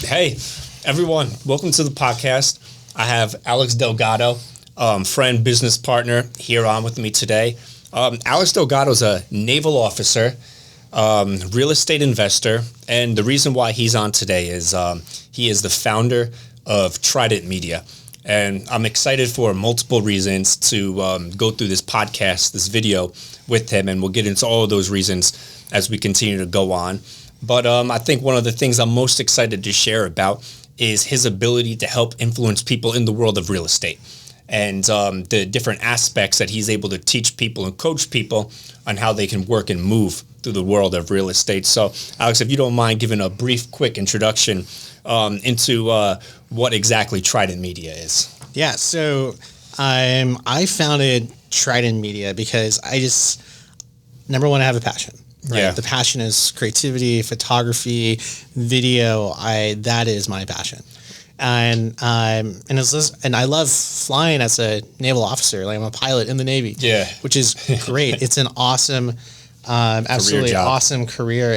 Hey, everyone, welcome to the podcast. I have Alex Delgado, friend, business partner, here on with me today. Alex Delgado is a naval officer, real estate investor, and the reason why he's on today is he is the founder of Trident Media. And I'm excited for multiple reasons to go through this podcast, this video with him, and we'll get into all of those reasons as we continue to go on. But I think one of the things I'm most excited to share about is his ability to help influence people in the world of real estate and the different aspects that he's able to teach people and coach people on how they can work and move through the world of real estate. So, Alex, if you don't mind giving a brief, quick introduction into what exactly Trident Media is. Yeah, so I founded Trident Media because I just, number one, I have a passion. Right? Yeah. The passion is creativity, photography, video. That is my passion. And I love flying as a naval officer. Like I'm a pilot in the Navy. Yeah. Which is great. It's an awesome, absolutely awesome career.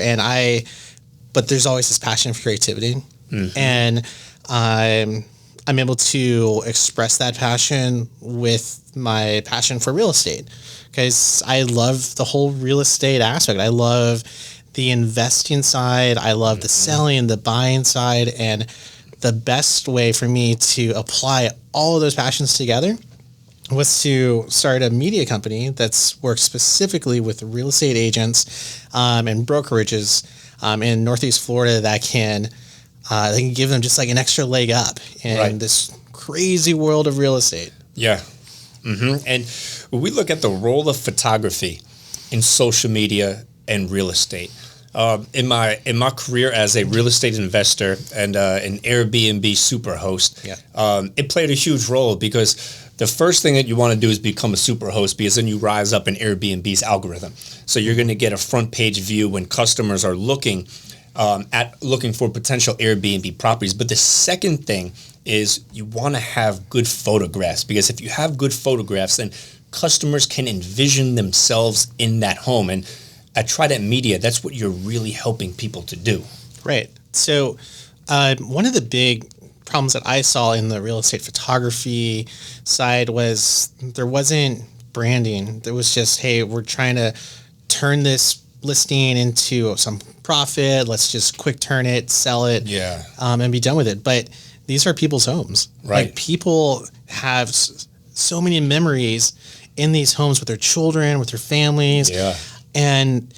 But there's always this passion for creativity. Mm-hmm. And I'm able to express that passion with my passion for real estate because I love the whole real estate aspect. I love the investing side. I love the selling, the buying side. And the best way for me to apply all of those passions together was to start a media company that's works specifically with real estate agents and brokerages in Northeast Florida that can give them just like an extra leg up in this crazy world of real estate. Yeah. Mm-hmm. And when we look at the role of photography in social media and real estate, in my career as a real estate investor and an Airbnb super host, it played a huge role because the first thing that you want to do is become a super host because then you rise up in Airbnb's algorithm. So you're going to get a front page view when customers are looking for potential Airbnb properties. But the second thing is you want to have good photographs because if you have good photographs, then customers can envision themselves in that home. And at Trident Media, that's what you're really helping people to do. Right. So one of the big problems that I saw in the real estate photography side was there wasn't branding. There was just, hey, we're trying to turn this listing into some profit. Let's just quick turn it, sell it, and be done with it. But these are people's homes. Right. Like people have so many memories in these homes with their children, with their families. Yeah. And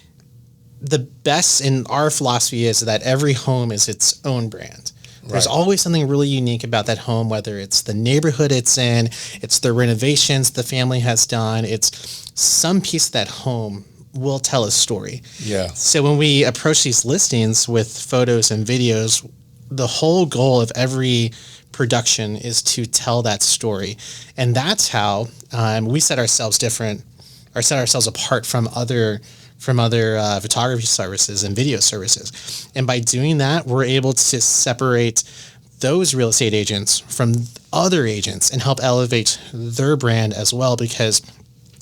the best in our philosophy is that every home is its own brand. There's always something really unique about that home, whether it's the neighborhood it's in, it's the renovations the family has done, it's some piece of that home will tell a story. Yeah. So when we approach these listings with photos and videos, the whole goal of every production is to tell that story. And that's how we set ourselves apart from other photography services and video services. And by doing that, we're able to separate those real estate agents from other agents and help elevate their brand as well, because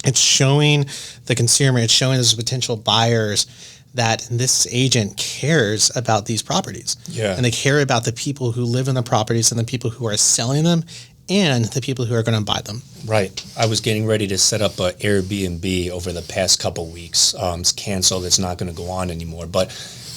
it's showing the consumer, it's showing those potential buyers that this agent cares about these properties. Yeah. And they care about the people who live in the properties and the people who are selling them and the people who are going to buy them. Right. I was getting ready to set up an Airbnb over the past couple of weeks. It's canceled. It's not going to go on anymore. But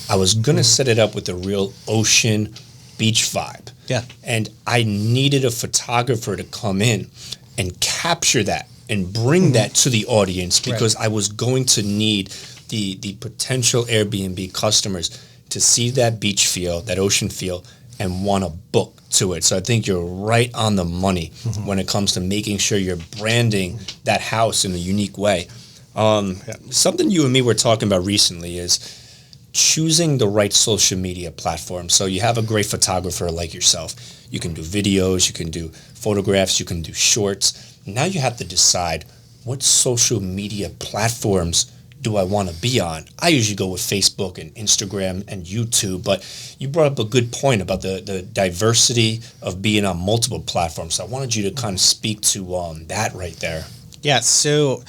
I was going to set it up with a real ocean beach vibe. Yeah. And I needed a photographer to come in and capture that and bring that to the audience because I was going to need the potential Airbnb customers to see that beach feel, that ocean feel, and want to book to it. So I think you're right on the money when it comes to making sure you're branding that house in a unique way. Something you and me were talking about recently is choosing the right social media platform. So you have a great photographer like yourself. You can do videos, you can do photographs, you can do shorts. Now you have to decide what social media platforms do I want to be on? I usually go with Facebook and Instagram and YouTube, but you brought up a good point about the diversity of being on multiple platforms. So I wanted you to kind of speak to that right there. Yeah, so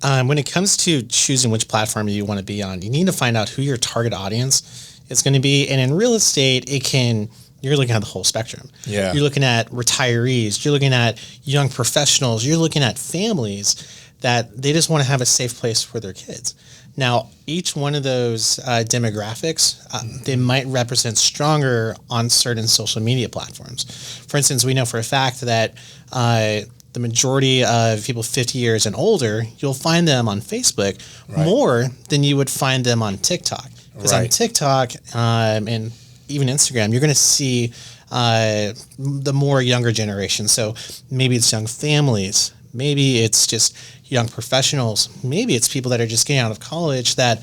when it comes to choosing which platform you want to be on, you need to find out who your target audience is going to be. And in real estate, it can you're looking at the whole spectrum. Yeah. You're looking at retirees. You're looking at young professionals. You're looking at families that they just want to have a safe place for their kids. Now, each one of those demographics, they might represent stronger on certain social media platforms. For instance, we know for a fact that the majority of people 50 years and older, you'll find them on Facebook more than you would find them on TikTok. Because on TikTok and even Instagram, you're going to see the more younger generation. So maybe it's young families. Maybe it's just young professionals. Maybe it's people that are just getting out of college that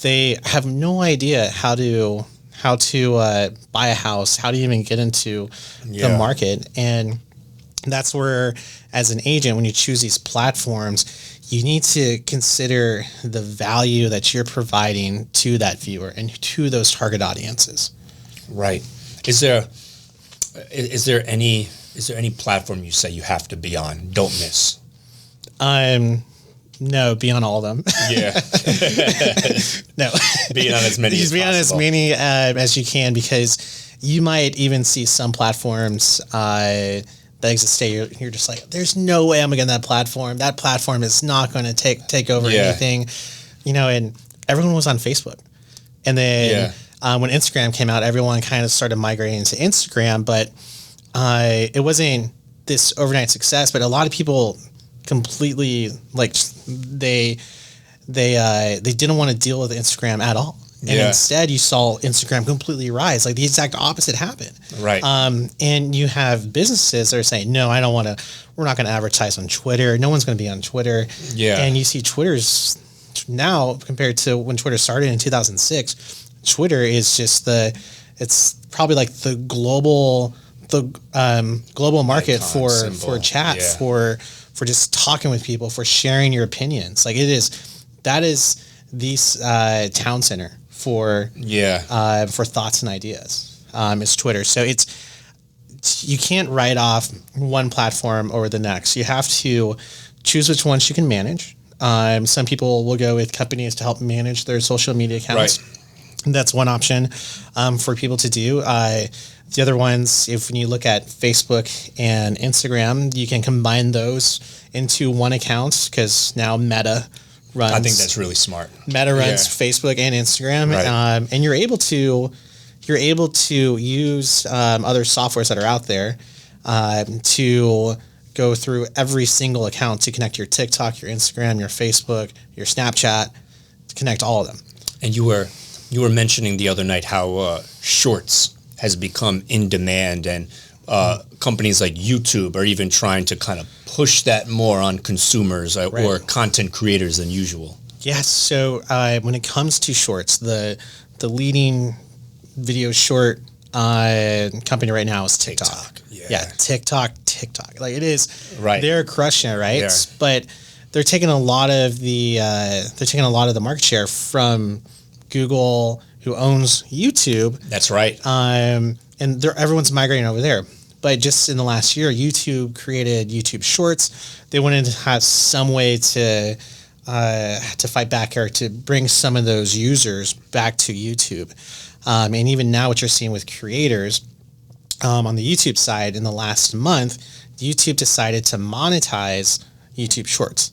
they have no idea how to buy a house, how to even get into the market. And that's where, as an agent, when you choose these platforms, you need to consider the value that you're providing to that viewer and to those target audiences. Right. Is there any platform you say you have to be on? Don't miss. No, be on all of them. Yeah. No. Being on as many as be possible. on as many as you can, because you might even see some platforms that exist today. You're just like, there's no way I'm getting that platform. That platform is not going to take over anything. And everyone was on Facebook. And then when Instagram came out, everyone kind of started migrating to Instagram, but it wasn't this overnight success. But a lot of people completely they didn't want to deal with Instagram at all. And instead you saw Instagram completely rise. Like the exact opposite happened. Right. And you have businesses that are saying, no, we're not going to advertise on Twitter. No one's going to be on Twitter. Yeah. And you see Twitter's now, compared to when Twitter started in 2006, Twitter is just it's probably like the global market for chat, for just talking with people, for sharing your opinions. Like that is the town center for thoughts and ideas. Is Twitter. So you can't write off one platform over the next. You have to choose which ones you can manage. Some people will go with companies to help manage their social media accounts. Right. That's one option for people to do. The other ones, when you look at Facebook and Instagram, you can combine those into one account, because now Meta runs. I think that's really smart. Meta runs Facebook and Instagram, and you're able to use other softwares that are out there to go through every single account to connect your TikTok, your Instagram, your Facebook, your Snapchat, to connect all of them. And you were mentioning the other night how Shorts has become in demand, and companies like YouTube are even trying to kind of push that more on consumers or content creators than usual. Yes. So when it comes to Shorts, the leading video short company right now is TikTok. TikTok. Like it is. Right. They're crushing it, right? Yeah. But they're taking a lot of the market share from Google, who owns YouTube. That's right. And everyone's migrating over there. But just in the last year, YouTube created YouTube Shorts. They wanted to have some way to fight back, or to bring some of those users back to YouTube. And even now, what you're seeing with creators on the YouTube side, in the last month, YouTube decided to monetize YouTube Shorts.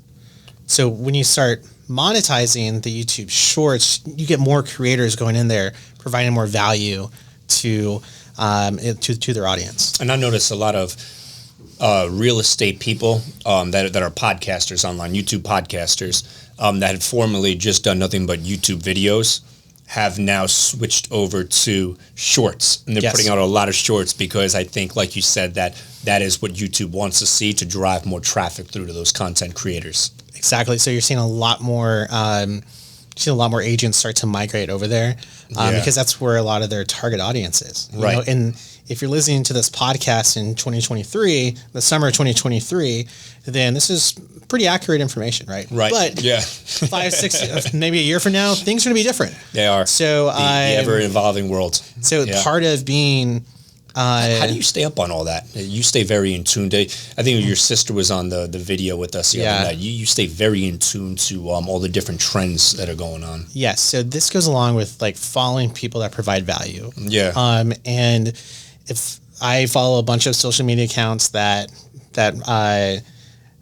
So when you start monetizing the YouTube Shorts, you get more creators going in there, providing more value to their audience. And I noticed a lot of real estate people that are podcasters online, YouTube podcasters, that had formerly just done nothing but YouTube videos, have now switched over to Shorts. And they're putting out a lot of Shorts, because I think, like you said, that is what YouTube wants to see to drive more traffic through to those content creators. Exactly. So you're seeing a lot more agents start to migrate over there, because that's where a lot of their target audience is. You know? And if you're listening to this podcast in 2023, the summer of 2023, then this is pretty accurate information, right? Right. But 5, 6, maybe a year from now, things are going to be different. They are. So the ever-evolving world. So part of being... how do you stay up on all that? You stay very in tune. I think your sister was on the video with us the other night. You stay very in tune to all the different trends that are going on. Yes. So this goes along with following people that provide value. Yeah. And if I follow a bunch of social media accounts that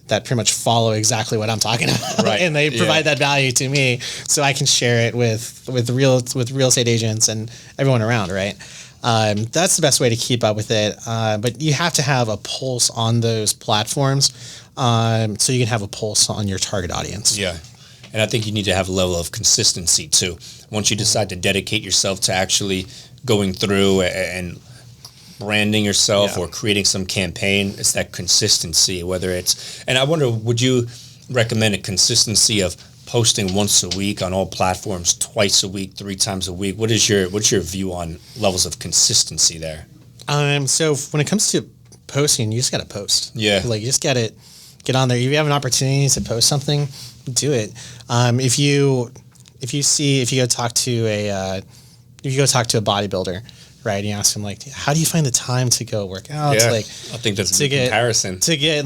pretty much follow exactly what I'm talking about, right. and they provide that value to me, so I can share it with real estate agents and everyone around, right? That's the best way to keep up with it. But you have to have a pulse on those platforms, so you can have a pulse on your target audience. Yeah. And I think you need to have a level of consistency too. Once you decide to dedicate yourself to actually going through and branding yourself or creating some campaign, it's that consistency, whether it's, and I wonder, would you recommend a consistency of posting once a week on all platforms, twice a week, 3 times a week? What's your view on levels of consistency there? So when it comes to posting, you just got to post. Yeah. Like, you just got to get on there. If you have an opportunity to post something, do it. If you go talk to a bodybuilder, right? And you ask them, like, how do you find the time to go work out? Yeah, Like, I think that's a good comparison. To get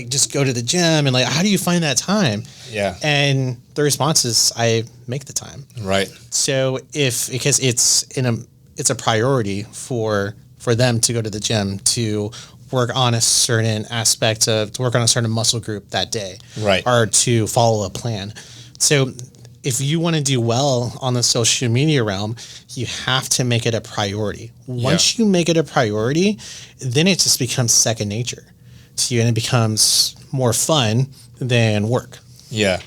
just go to the gym, and like, how do you find that time? Yeah. And the response is, I make the time. Right. So because it's a priority for them to go to the gym, to work on a certain aspect to work on a certain muscle group that day. Right. Or to follow a plan. So if you want to do well on the social media realm, you have to make it a priority. Once you make it a priority, then it just becomes second nature to you, and it becomes more fun than work. Yeah.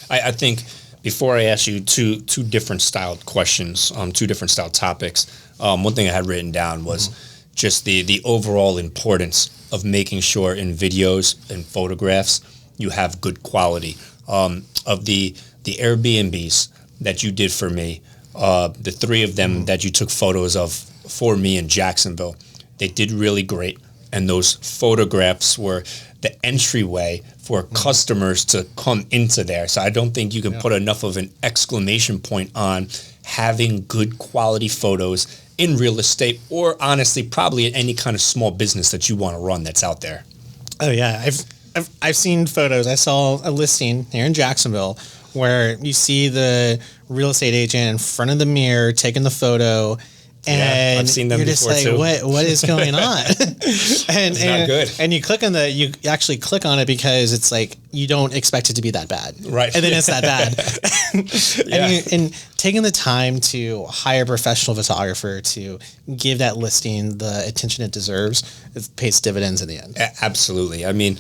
I think before I ask you two different styled questions, 2 different styled topics, one thing I had written down was just the overall importance of making sure in videos and photographs you have good quality. Of the Airbnbs that you did for me, the 3 of them that you took photos of for me in Jacksonville, they did really great. And those photographs were the entryway for customers to come into there. So I don't think you can put enough of an exclamation point on having good quality photos in real estate, or honestly, probably in any kind of small business that you want to run that's out there. Oh yeah, I've seen photos. I saw a listing here in Jacksonville where you see the real estate agent in front of the mirror taking the photo, and I've seen them you're just like, too. what is going on? and it's not good. And you actually click on it because it's like, you don't expect it to be that bad, right? And then it's that bad. And taking the time to hire a professional photographer to give that listing the attention it deserves, it pays dividends in the end. Absolutely. I mean,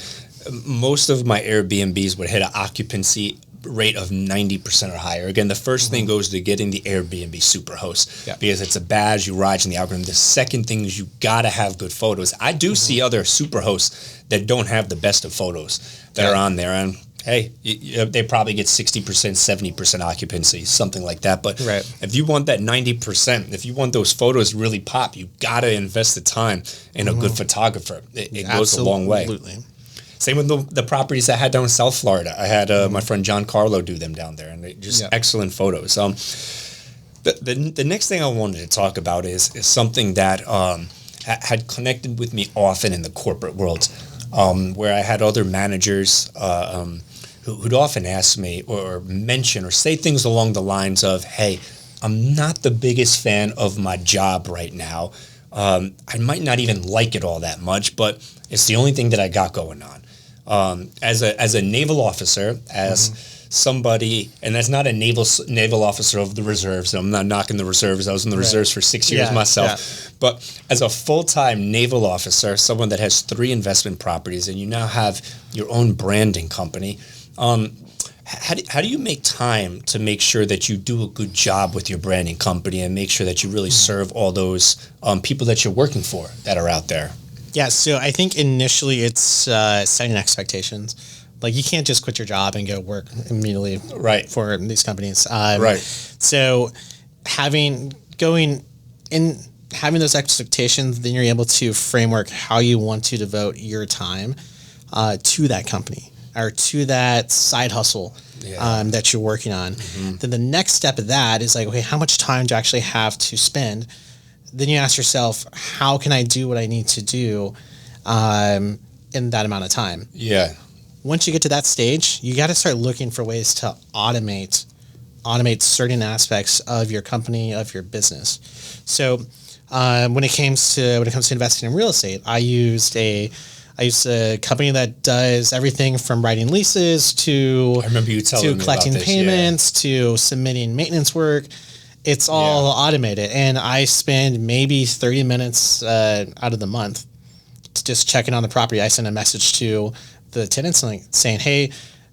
most of my Airbnbs would hit an occupancy rate of 90% or higher. Again, the first thing goes to getting the Airbnb Superhost, because it's a badge you ride in the algorithm. The second thing is you got to have good photos. I do see other Superhosts that don't have the best of photos that are on there, and hey, they probably get 60%, 70% occupancy, something like that. But if you want that 90%, if you want those photos to really pop, you got to invest the time in a good photographer. It goes a long way. Absolutely. Same with the properties I had down in South Florida. I had my friend John Carlo do them down there, and they just excellent photos. The next thing I wanted to talk about is something that had connected with me often in the corporate world, where I had other managers who'd often ask me or mention or say things along the lines of, hey, I'm not the biggest fan of my job right now. I might not even like it all that much, but it's the only thing that I got going on. As a naval officer, somebody, and that's not a naval officer of the reserves. So I'm not knocking the reserves. I was in the reserves for 6 years myself. But as a full-time naval officer, someone that has 3 investment properties, and you now have your own branding company, how do you make time to make sure that you do a good job with your branding company and make sure that you really serve all those people that you're working for that are out there? Yeah, so I think initially it's setting expectations. Like, you can't just quit your job and go work immediately for these companies. So having those expectations, then you're able to framework how you want to devote your time to that company or to that side hustle that you're working on. Then the next step of that is like, okay, how much time do I actually have to spend? Then you ask yourself, how can I do what I need to do in that amount of time? Yeah. Once you get to that stage, you got to start looking for ways to automate certain aspects of your company, of your business. So when it comes to investing in real estate, I used a company that does everything from writing leases to I remember you telling me collecting about this, payments to submitting maintenance work. It's all automated, and I spend maybe 30 minutes out of the month just checking on the property. I send a message to the tenants saying, "Hey,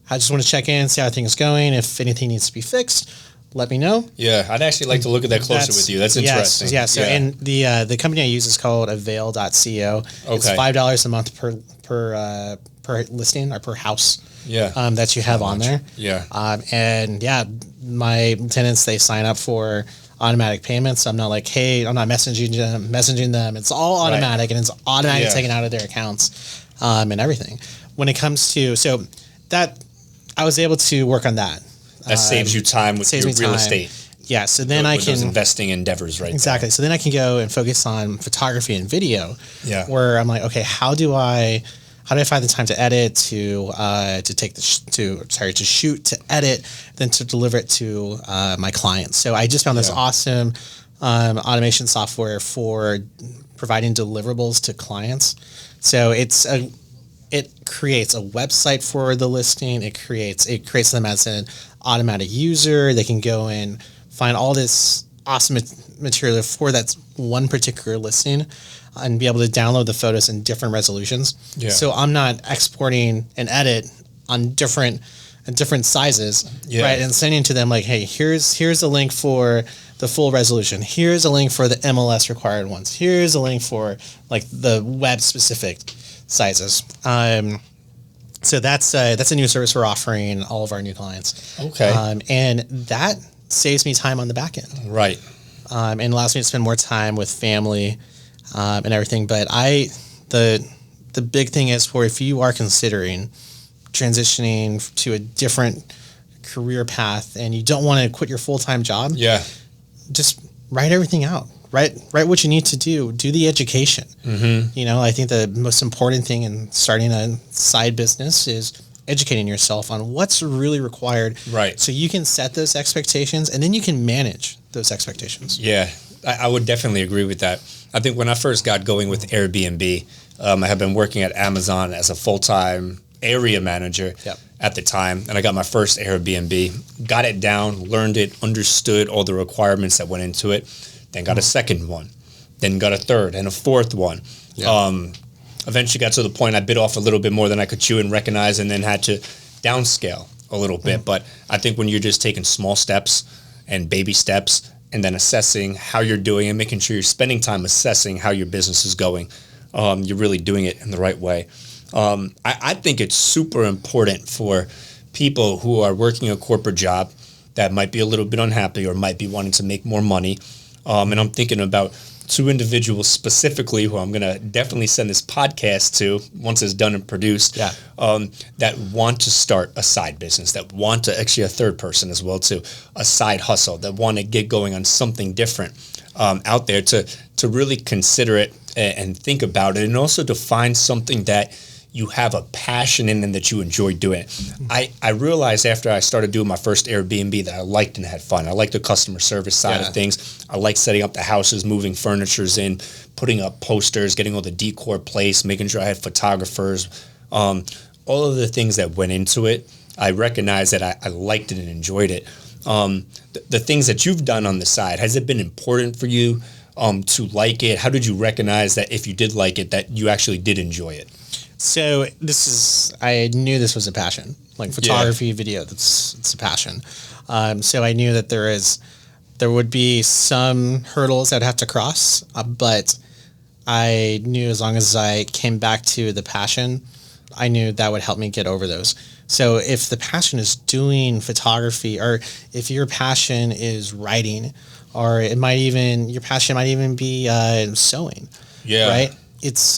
I just want to check in, see how things going. If anything needs to be fixed, let me know." Yeah, I'd actually like to look at that closer with you. That's interesting. Yes, yeah. So, and the company I use is called Avail.co. Okay. It's $5 a month per listing or per house. Yeah. That you have on there. Yeah. And yeah, my tenants, they sign up for automatic payments. I'm not like, hey, I'm not messaging them. It's all automatic, and it's automatically taken out of their accounts, and everything. When it comes to, so that I was able to work on that. That saves you time with your real estate. Yeah. So then I can those investing endeavors, right? Exactly. There. So then I can go and focus on photography and video. Yeah. Where I'm like, okay, how do I find the time to edit, to shoot, to edit, then to deliver it to my clients. So I just found this awesome automation software for providing deliverables to clients. So it creates a website for the listing. It creates them as an automatic user. They can go and find all this awesome material for that one particular listing and be able to download the photos in different resolutions. Yeah. So I'm not exporting an edit on different sizes, right? And sending to them like, hey, here's a link for the full resolution. Here's a link for the MLS required ones. Here's a link for like the web specific sizes. So that's a new service we're offering all of our new clients. Okay. And that saves me time on the back end. Right. And allows me to spend more time with family and everything. But the big thing is for if you are considering transitioning to a different career path and you don't want to quit your full-time job, just write everything out. Write what you need to do. Do the education. Mm-hmm. I think the most important thing in starting a side business is educating yourself on what's really required. Right. So you can set those expectations and then you can manage those expectations. Yeah, I would definitely agree with that. I think when I first got going with Airbnb, I had been working at Amazon as a full-time area manager at the time, and I got my first Airbnb, got it down, learned it, understood all the requirements that went into it, then got a second one, then got a third and a fourth one. Eventually got to the point I bit off a little bit more than I could chew and recognize, and then had to downscale a little bit. But I think when you're just taking small steps and baby steps and then assessing how you're doing and making sure you're spending time assessing how your business is going, you're really doing it in the right way. I think it's super important for people who are working a corporate job that might be a little bit unhappy or might be wanting to make more money. And I'm thinking about two individuals specifically who I'm going to definitely send this podcast to once it's done and produced, that want to start a side business, that want to, actually a third person as well too, a side hustle, that want to get going on something different out there, to really consider it and think about it, and also to find something that you have a passion in and that you enjoy doing. I realized after I started doing my first Airbnb that I liked and had fun. I liked the customer service side of things. I liked setting up the houses, moving furnitures in, putting up posters, getting all the decor placed, making sure I had photographers, all of the things that went into it. I recognized that I liked it and enjoyed it. The things that you've done on the side, has it been important for you to like it? How did you recognize that if you did like it, that you actually did enjoy it? So I knew this was a passion, like photography, video. It's a passion. So I knew that there would be some hurdles I'd have to cross, but I knew as long as I came back to the passion, I knew that would help me get over those. So if the passion is doing photography, or if your passion is writing, or your passion might even be sewing, right?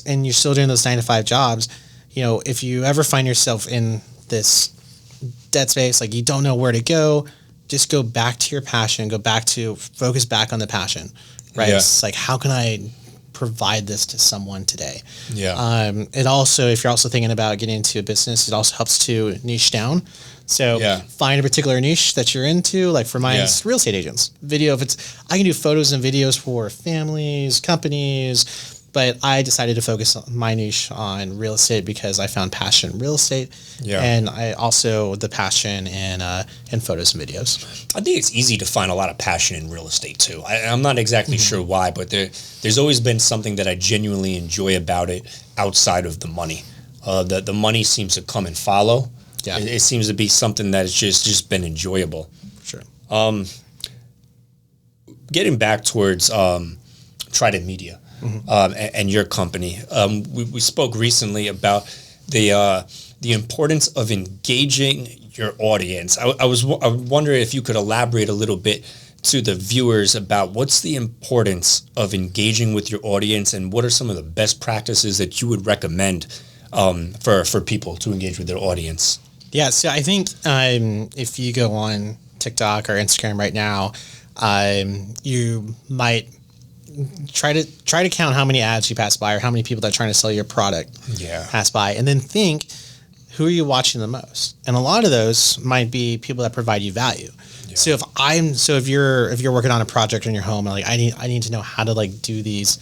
And you're still doing those 9-to-5 jobs. If you ever find yourself in this dead space, like you don't know where to go, just go back to your passion, focus back on the passion, right? It's like, how can I provide this to someone today. Yeah. It also, if you're also thinking about getting into a business, it also helps to niche down. So find a particular niche that you're into. Like for mine, it's real estate agents. Video, I can do photos and videos for families, companies, but I decided to focus on my niche on real estate because I found passion in real estate, and I also the passion in photos and videos. I think it's easy to find a lot of passion in real estate too. I'm not exactly sure why, but there's always been something that I genuinely enjoy about it outside of the money. The money seems to come and follow. Yeah, it seems to be something that's just been enjoyable. Sure. Getting back towards Trident Media. And your company. We spoke recently about the importance of engaging your audience. I wonder if you could elaborate a little bit to the viewers about what's the importance of engaging with your audience and what are some of the best practices that you would recommend for people to engage with their audience. Yeah, so I think if you go on TikTok or Instagram right now, you might try to count how many ads you pass by or how many people that are trying to sell your product pass by, and then think, who are you watching the most? And a lot of those might be people that provide you value. Yeah. So if you're working on a project in your home, and like I need to know how to like do these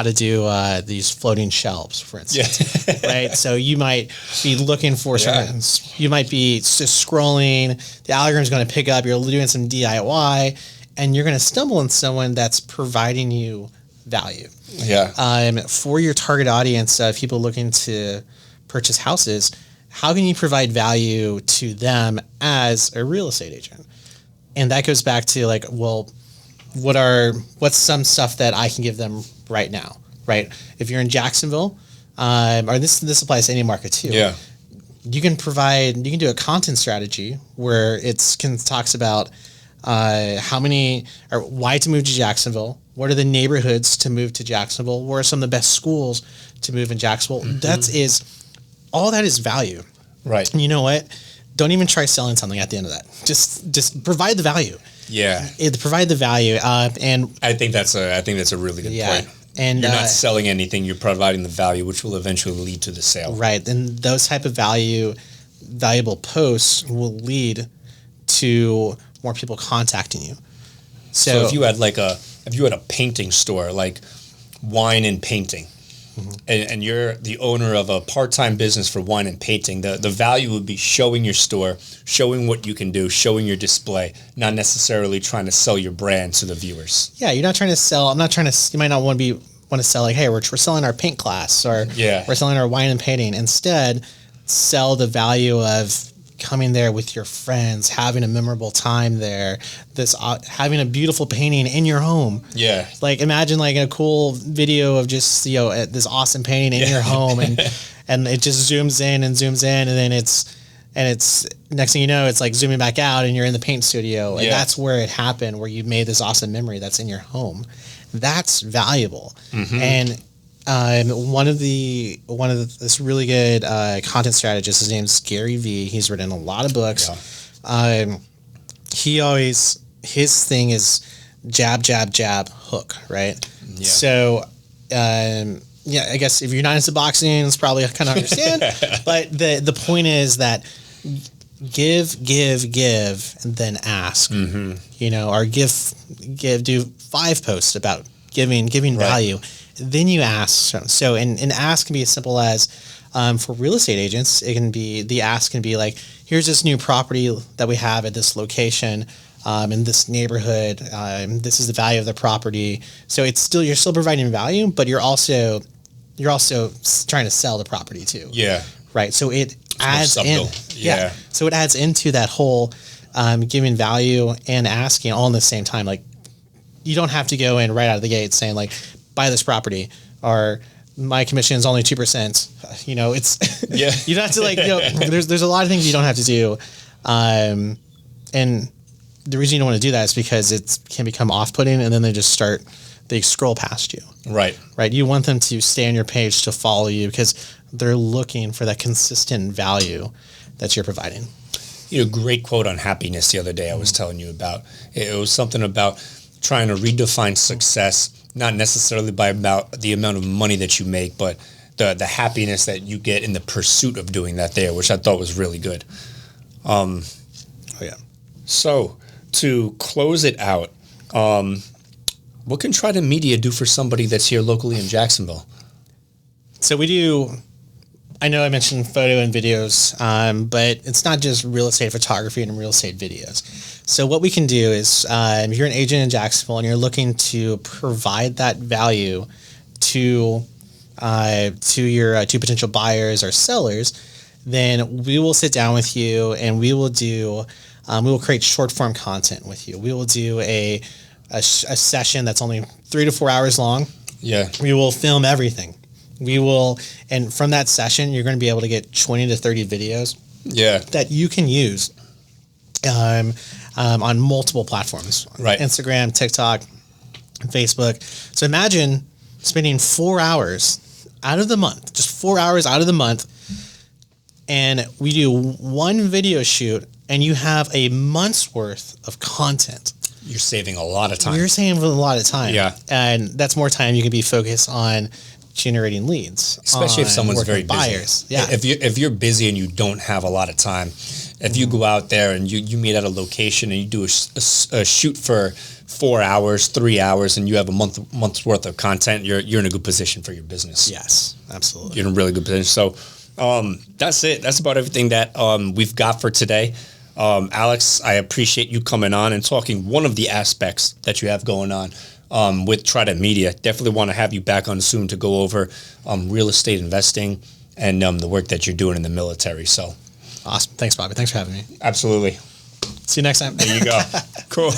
these floating shelves, for instance, right? So you might be looking for certain, you might be just scrolling, the algorithm's going to pick up, you're doing some DIY, and you're going to stumble on someone that's providing you value. Yeah. For your target audience of people looking to purchase houses, how can you provide value to them as a real estate agent? And that goes back to like, well, what's some stuff that I can give them right now, right? If you're in Jacksonville, or this applies to any market too. Yeah. You can do a content strategy where talks about why to move to Jacksonville, what are the neighborhoods to move to Jacksonville, what are some of the best schools to move in Jacksonville. All that is value. Right. And you know what? Don't even try selling something at the end of that. Just provide the value. Yeah. Provide the value. And I think that's a really good point. And you're not selling anything, you're providing the value, which will eventually lead to the sale. Right. And those type of valuable posts will lead to more people contacting you. So if you had a painting store, like wine and painting, and you're the owner of a part-time business for wine and painting, the value would be showing your store, showing what you can do, showing your display, not necessarily trying to sell your brand to the viewers. Yeah, you're not trying to sell. You might not want to sell like, hey, we're selling our paint class, or we're selling our wine and painting. Instead, sell the value of coming there with your friends, having a memorable time there, having a beautiful painting in your home. Yeah. Like imagine like a cool video of just, this awesome painting in your home, and it just zooms in, and then it's next thing you know, it's like zooming back out and you're in the paint studio, and that's where it happened, where you made this awesome memory that's in your home. That's valuable. And one of this really good content strategist, his name's Gary Vee. He's written a lot of books. His thing is jab, jab, jab, hook, right? Yeah. So, I guess if you're not into boxing, it's probably kind of understand. But the point is that give, and then ask. Or do 5 posts about giving value. Then you ask. So, and ask can be as simple as, for real estate agents, the ask can be like, here's this new property that we have at this location, in this neighborhood. This is the value of the property. So you're still providing value, but you're also trying to sell the property too. Yeah. Right. So it adds in. Yeah. So it adds into that whole, giving value and asking all in the same time. Like, you don't have to go in right out of the gate saying like, buy this property, or my commission is only 2%. You don't have to there's a lot of things you don't have to do. And the reason you don't want to do that is because it can become off-putting, and then they scroll past you. Right. You want them to stay on your page to follow you because they're looking for that consistent value that you're providing. Great quote on happiness the other day I was telling you about. It was something about trying to redefine success, not necessarily by about the amount of money that you make, but the happiness that you get in the pursuit of doing that there, which I thought was really good. Oh yeah. So to close it out, what can Trident Media do for somebody that's here locally in Jacksonville? So we do, I know I mentioned photo and videos, but it's not just real estate photography and real estate videos. So what we can do is, if you're an agent in Jacksonville and you're looking to provide that value to your to potential buyers or sellers, then we will sit down with you and we will create short form content with you. We will do a session that's only 3 to 4 hours long. Yeah. We will film everything. We will, and from that session, you're going to be able to get 20 to 30 videos. Yeah. That you can use on multiple platforms. Right. Instagram, TikTok, Facebook. So imagine spending 4 hours out of the month, just 4 hours out of the month, and we do one video shoot, and you have a month's worth of content. You're saving a lot of time. You're saving a lot of time. Yeah. And that's more time you can be focused on generating leads. Especially if someone's very busy. Buyers. Yeah. If you're busy and you don't have a lot of time, if you go out there and you meet at a location and you do a shoot for 4 hours, 3 hours, and you have a month's worth of content, you're in a good position for your business. Yes, absolutely. You're in a really good position. So that's it. That's about everything that we've got for today. Alex, I appreciate you coming on and talking one of the aspects that you have going on with Trident Media. Definitely want to have you back on soon to go over real estate investing and the work that you're doing in the military. So awesome. Thanks, Bobby. Thanks for having me. Absolutely. See you next time. There you go. Cool.